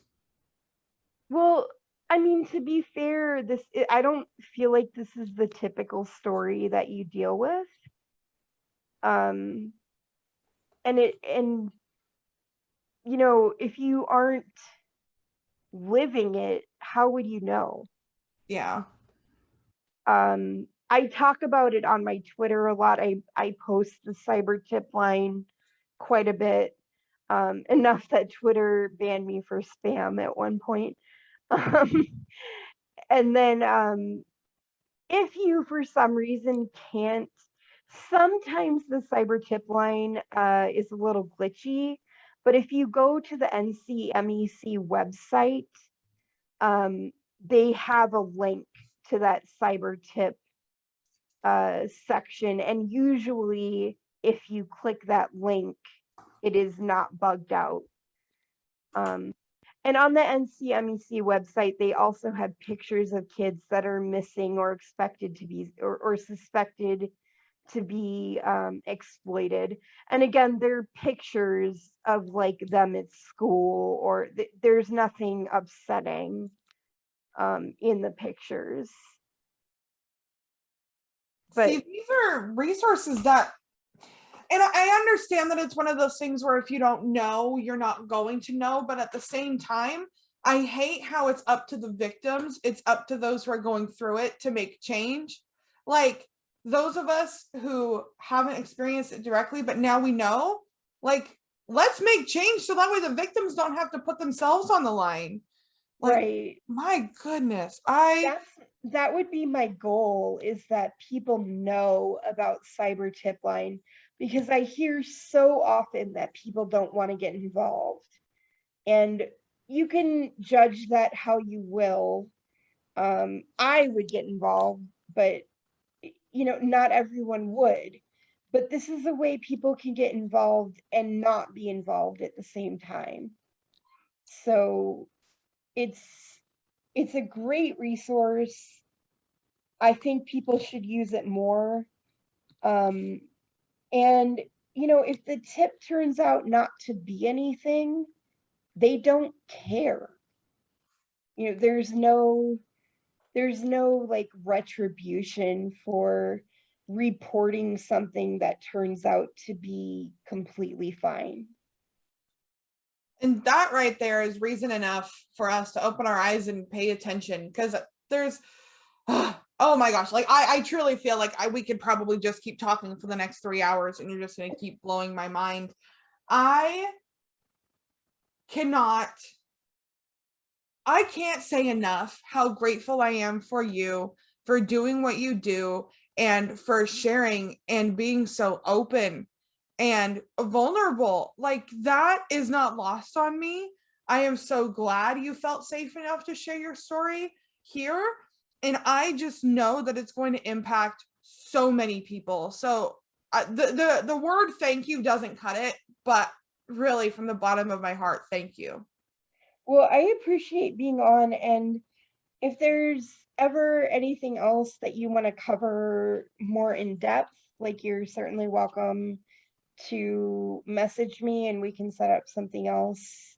well, I mean, to be fair, I don't feel like this is the typical story that you deal with. Um, and if you aren't living it, how would you know? Yeah. I talk about it on my Twitter a lot. I post the cyber tip line quite a bit, enough that Twitter banned me for spam at one point. Um, and then if you for some reason can't, sometimes the cyber tip line is a little glitchy, but if you go to the NCMEC website, um, they have a link to that cyber tip section, and usually if you click that link, it is not bugged out. Um, and on the NCMEC website, they also have pictures of kids that are missing or expected to be or suspected to be exploited. And again, they're pictures of like them at school, or there's nothing upsetting in the pictures. See, But these are resources that, and I understand that it's one of those things where if you don't know, you're not going to know. But at the same time, I hate how it's up to the victims. It's up to those who are going through it to make change. Like those of us who haven't experienced it directly, but now we know, like, let's make change so that way the victims don't have to put themselves on the line. Like, right, my goodness, that's that would be my goal, is that people know about cyber tip line, because I hear so often that people don't want to get involved. And you can judge that how you will. I would get involved, but not everyone would. but this is a way people can get involved and not be involved at the same time. So it's a great resource. I think people should use it more. And if the tip turns out not to be anything, they don't care. There's no like retribution for reporting something that turns out to be completely fine. And that right there is reason enough for us to open our eyes and pay attention, because there's oh my gosh, like I truly feel like we could probably just keep talking for the next 3 hours and you're just going to keep blowing my mind. I can't say enough how grateful I am for you, for doing what you do, and for sharing and being so open and vulnerable. Like, that is not lost on me. I am so glad you felt safe enough to share your story here. And I just know that it's going to impact so many people. So the word thank you doesn't cut it, but really from the bottom of my heart, thank you. Well, I appreciate being on, and if there's ever anything else that you want to cover more in depth, like, you're certainly welcome to message me and we can set up something else.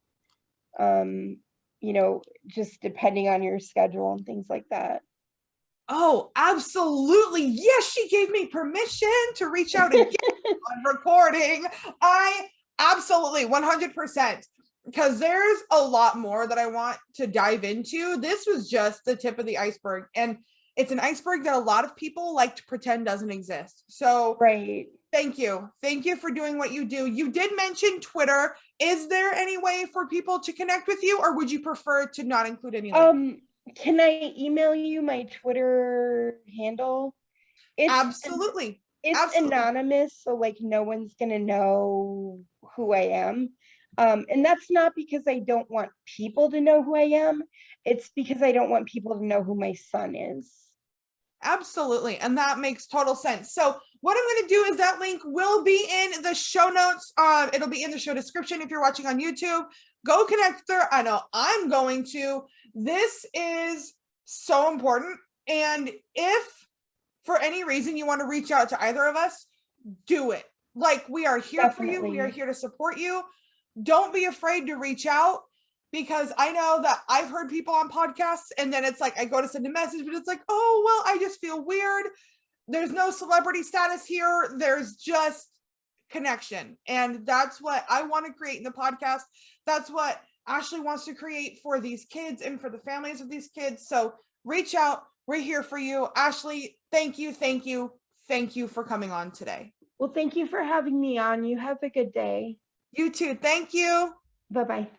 Just depending on your schedule and things like that. Oh, absolutely. Yes, she gave me permission to reach out again on recording. I absolutely 100%, because there's a lot more that I want to dive into. This was just the tip of the iceberg, and it's an iceberg that a lot of people like to pretend doesn't exist. So Right. thank you. Thank you for doing what you do. You did mention Twitter. Is there any way for people to connect with you, or would you prefer to not include any links? Can I email you my Twitter handle? Absolutely. It's Absolutely. anonymous, so like no one's gonna know who I am. And that's not because I don't want people to know who I am. It's because I don't want people to know who my son is. Absolutely. And that makes total sense. So what I'm going to do is that link will be in the show notes. It'll be in the show description if you're watching on YouTube. Go connect there. I know I'm going to. This is so important. And if for any reason you want to reach out to either of us, do it. Like, we are here for you. We are here to support you. Don't be afraid to reach out, because I know that I've heard people on podcasts and then it's like I go to send a message, but it's like, oh, well, I just feel weird. There's no celebrity status here. There's just connection. And that's what I want to create in the podcast. That's what Ashley wants to create for these kids and for the families of these kids. So reach out. We're here for you. Ashley, thank you. Thank you. Thank you for coming on today. Well, thank you for having me on. You have a good day. You too. Thank you. Bye-bye.